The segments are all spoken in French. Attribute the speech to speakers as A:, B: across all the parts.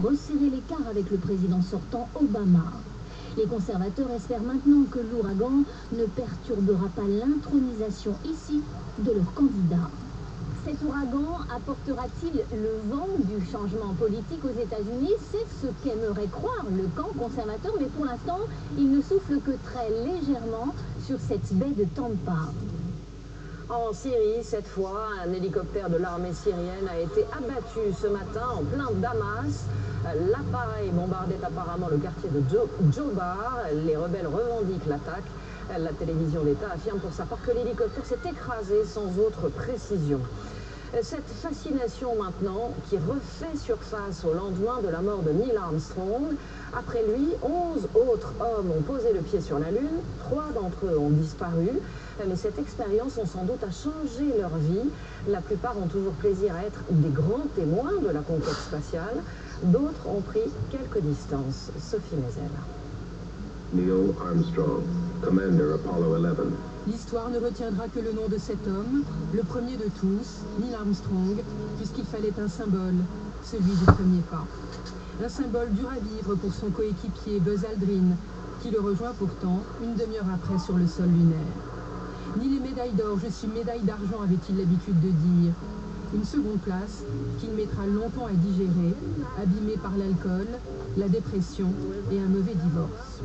A: resserrer l'écart avec le président sortant Obama. Les conservateurs espèrent maintenant que l'ouragan ne perturbera pas l'intronisation ici de leur candidat. Cet ouragan apportera-t-il le vent du changement politique aux États-Unis? C'est ce qu'aimerait croire le camp conservateur, mais pour l'instant, il ne souffle que très légèrement sur cette baie de Tampa.
B: En Syrie, cette fois, un hélicoptère de l'armée syrienne a été abattu ce matin en plein Damas. L'appareil bombardait apparemment le quartier de Djobar. Les rebelles revendiquent l'attaque. La télévision d'État affirme pour sa part que l'hélicoptère s'est écrasé sans autre précision. Cette fascination maintenant qui refait surface au lendemain de la mort de Neil Armstrong. Après lui, 11 autres hommes ont posé le pied sur la Lune. 3 d'entre eux ont disparu. Mais cette expérience a sans doute changé leur vie. La plupart ont toujours plaisir à être des grands témoins de la conquête spatiale. D'autres ont pris quelques distances. Sophie Mézel.
C: Neil Armstrong, Commander Apollo 11.
D: L'histoire ne retiendra que le nom de cet homme, le premier de tous, Neil Armstrong, puisqu'il fallait un symbole, celui du premier pas. Un symbole dur à vivre pour son coéquipier Buzz Aldrin, qui le rejoint pourtant une demi-heure après sur le sol lunaire. Ni les médailles d'or, je suis médaille d'argent, avait-il l'habitude de dire. Une seconde place qu'il mettra longtemps à digérer, abîmé par l'alcool, la dépression et un mauvais divorce.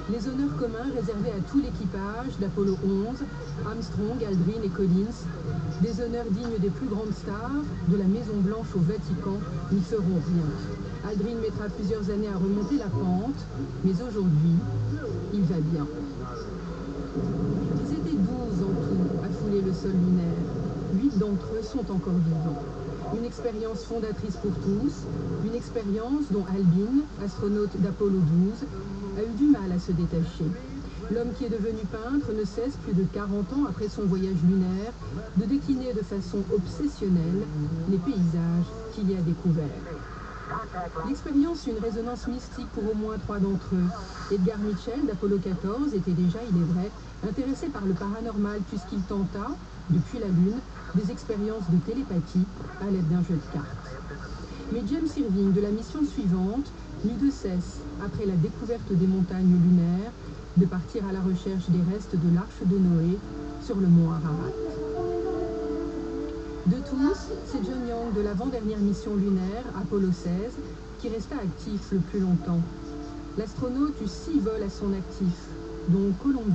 D: Les honneurs communs réservés à tout l'équipage d'Apollo 11, Armstrong, Aldrin et Collins, des honneurs dignes des plus grandes stars, de la Maison Blanche au Vatican, n'y feront rien. Aldrin mettra plusieurs années à remonter la pente, mais aujourd'hui, il va bien. Ils étaient 12 en tout à fouler le sol lunaire. 8 d'entre eux sont encore vivants. Une expérience fondatrice pour tous, une expérience dont Albin, astronaute d'Apollo 12, a eu du mal à se détacher. L'homme qui est devenu peintre ne cesse, plus de 40 ans après son voyage lunaire, de décliner de façon obsessionnelle les paysages qu'il y a découverts. L'expérience eut une résonance mystique pour au moins 3 d'entre eux. Edgar Mitchell d'Apollo 14 était déjà, il est vrai, intéressé par le paranormal puisqu'il tenta, depuis la Lune, des expériences de télépathie à l'aide d'un jeu de cartes. Mais James Irving de la mission suivante n'eut de cesse, après la découverte des montagnes lunaires, de partir à la recherche des restes de l'arche de Noé sur le mont Ararat. De tous, c'est John Young de l'avant-dernière mission lunaire, Apollo 16, qui resta actif le plus longtemps. L'astronaute eut 6 vols à son actif, dont Columbia.